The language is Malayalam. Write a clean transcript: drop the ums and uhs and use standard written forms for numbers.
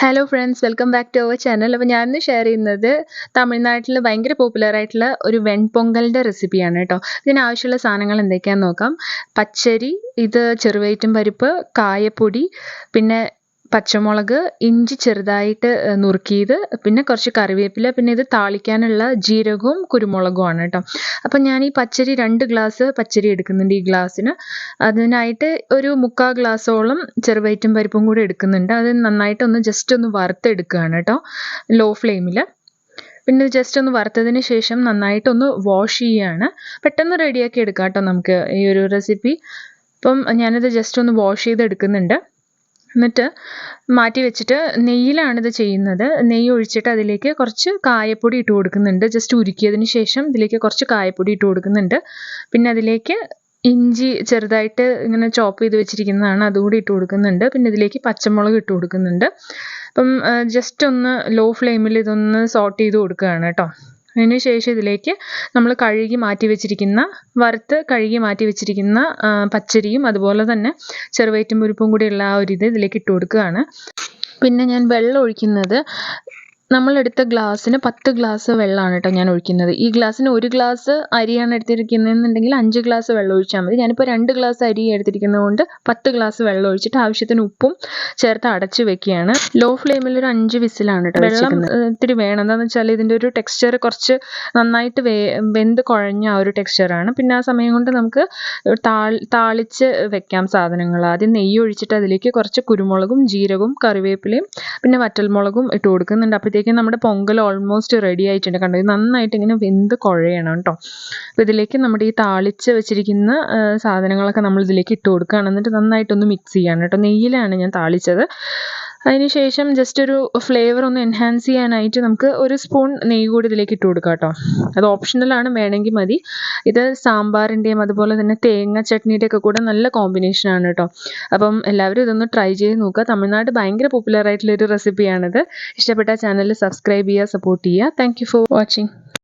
Hello friends, welcome back to our channel. അപ്പോൾ ഞാനിന്ന് ഷെയർ ചെയ്യുന്നത് തമിഴ്നാട്ടിൽ ഭയങ്കര പോപ്പുലർ ആയിട്ടുള്ള ഒരു വെൺപൊങ്കലിൻ്റെ റെസിപ്പിയാണ് കേട്ടോ. ഇതിനാവശ്യമുള്ള സാധനങ്ങൾ എന്തൊക്കെയാണെന്ന് നോക്കാം. പച്ചരി, ഇത് ചെറുവയറ്റും പരിപ്പ്, കായപ്പൊടി, പിന്നെ പച്ചമുളക്, ഇഞ്ചി ചെറുതായിട്ട് നുറുക്കിയത്, പിന്നെ കുറച്ച് കറിവേപ്പില, പിന്നെ ഇത് താളിക്കാനുള്ള ജീരകവും കുരുമുളകുമാണ് കേട്ടോ. അപ്പം ഞാൻ ഈ പച്ചരി 2 ഗ്ലാസ് പച്ചരി എടുക്കുന്നുണ്ട് ഈ ഗ്ലാസ്സിന്. അതിനായിട്ട് ഒരു 3/4 ഗ്ലാസോളം ചെറുവയറ്റും പരിപ്പും കൂടി എടുക്കുന്നുണ്ട്. അത് നന്നായിട്ടൊന്ന് ജസ്റ്റ് ഒന്ന് വറുത്തെടുക്കുകയാണ് കേട്ടോ, ലോ ഫ്ലെയിമിൽ. പിന്നെ ജസ്റ്റ് ഒന്ന് വറുത്തതിന് ശേഷം നന്നായിട്ടൊന്ന് വാഷ് ചെയ്യുകയാണ്. പെട്ടെന്ന് റെഡിയാക്കി എടുക്കാം കേട്ടോ നമുക്ക് ഈ ഒരു റെസിപ്പി. അപ്പം ഞാനിത് ജസ്റ്റ് ഒന്ന് വാഷ് ചെയ്തെടുക്കുന്നുണ്ട്. എന്നിട്ട് മാറ്റി വെച്ചിട്ട് നെയ്യിലാണിത് ചെയ്യുന്നത്. നെയ്യ് ഒഴിച്ചിട്ട് അതിലേക്ക് കുറച്ച് കായപ്പൊടി ഇട്ട് കൊടുക്കുന്നുണ്ട്. ജസ്റ്റ് ഉരുക്കിയതിന് ശേഷം ഇതിലേക്ക് കുറച്ച് കായപ്പൊടി ഇട്ട് കൊടുക്കുന്നുണ്ട്. പിന്നെ അതിലേക്ക് ഇഞ്ചി ചെറുതായിട്ട് ഇങ്ങനെ ചോപ്പ് ചെയ്ത് വെച്ചിരിക്കുന്നതാണ്, അതുകൂടി ഇട്ട് കൊടുക്കുന്നുണ്ട്. പിന്നെ ഇതിലേക്ക് പച്ചമുളക് ഇട്ട് കൊടുക്കുന്നുണ്ട്. അപ്പം ജസ്റ്റ് ഒന്ന് ലോ ഫ്ലെയിമിൽ ഇതൊന്ന് സോട്ട് ചെയ്ത് കൊടുക്കുകയാണ് കേട്ടോ. അതിന് ശേഷം ഇതിലേക്ക് നമ്മൾ വറുത്ത് കഴുകി മാറ്റി വെച്ചിരിക്കുന്ന പച്ചരിയും അതുപോലെ തന്നെ ചെറുവയറ്റും പരിപ്പും കൂടിയുള്ള ആ ഒരു ഇതിലേക്ക് ഇട്ട് കൊടുക്കുകയാണ്. പിന്നെ ഞാൻ വെള്ളം ഒഴിക്കുന്നത്, നമ്മളെടുത്ത ഗ്ലാസ്സിന് 10 ഗ്ലാസ് വെള്ളമാണ് കേട്ടോ ഞാൻ ഒഴിക്കുന്നത്. ഈ ഗ്ലാസ്സിന് 1 ഗ്ലാസ് അരിയാണ് എടുത്തിരിക്കുന്നതെന്നുണ്ടെങ്കിൽ 5 ഗ്ലാസ് വെള്ളം ഒഴിച്ചാൽ മതി. ഞാനിപ്പോൾ 2 ഗ്ലാസ് അരി എടുത്തിരിക്കുന്നത് കൊണ്ട് 10 ഗ്ലാസ് വെള്ളം ഒഴിച്ചിട്ട് ആവശ്യത്തിന് ഉപ്പും ചേർത്ത് അടച്ച് വെക്കുകയാണ്. ലോ ഫ്ലെയിമിൽ ഒരു 5 വിസിലാണ് കേട്ടോ. വെള്ളം ഇത്തിരി വേണം, എന്താണെന്ന് വെച്ചാൽ ഇതിൻ്റെ ഒരു ടെക്സ്ചർ കുറച്ച് നന്നായിട്ട് വെന്ത് കുഴഞ്ഞ ആ ഒരു ടെക്സ്ചറാണ്. പിന്നെ ആ സമയം കൊണ്ട് നമുക്ക് താളിച്ച് വെക്കാം സാധനങ്ങൾ. ആദ്യം നെയ്യ് ഒഴിച്ചിട്ട് അതിലേക്ക് കുറച്ച് കുരുമുളകും ജീരകവും കറിവേപ്പിലയും പിന്നെ വറ്റൽമുളകും ഇട്ട് കൊടുക്കുന്നുണ്ട്. അപ്പോഴത്തേക്കും നമ്മുടെ പൊങ്കൽ ഓൾമോസ്റ്റ് റെഡി ആയിട്ടുണ്ട്. കണ്ടോ, ഇത് നന്നായിട്ട് ഇങ്ങനെ വെന്ത് കുഴയണം കേട്ടോ. അപ്പോൾ ഇതിലേക്ക് നമ്മുടെ ഈ താളിച്ച് വെച്ചിരിക്കുന്ന സാധനങ്ങളൊക്കെ നമ്മൾ ഇതിലേക്ക് ഇട്ട് കൊടുക്കുകയാണ്. എന്നിട്ട് നന്നായിട്ടൊന്ന് മിക്സ് ചെയ്യാണ് കേട്ടോ. നെയ്യിലാണ് ഞാൻ താളിച്ചത്. അതിനുശേഷം ജസ്റ്റ് ഒരു ഫ്ലേവർ ഒന്ന് എൻഹാൻസ് ചെയ്യാനായിട്ട് നമുക്ക് 1 സ്പൂൺ നെയ്യ് കൂടി ഇതിലേക്ക് ഇട്ട് കൊടുക്കാം കേട്ടോ. അത് ഓപ്ഷണലാണ്, വേണമെങ്കിൽ മതി. ഇത് സാമ്പാറിൻ്റെയും അതുപോലെ തന്നെ തേങ്ങ ചട്നിയുടെ ഒക്കെ കൂടെ നല്ല കോമ്പിനേഷനാണ് കേട്ടോ. അപ്പം എല്ലാവരും ഇതൊന്ന് ട്രൈ ചെയ്ത് നോക്കുക. തമിഴ്നാട് ഭയങ്കര പോപ്പുലർ ആയിട്ടുള്ളൊരു റെസിപ്പിയാണിത്. ഇഷ്ടപ്പെട്ട ചാനൽ സബ്സ്ക്രൈബ് ചെയ്യുക, സപ്പോർട്ട് ചെയ്യുക. Thank you for watching.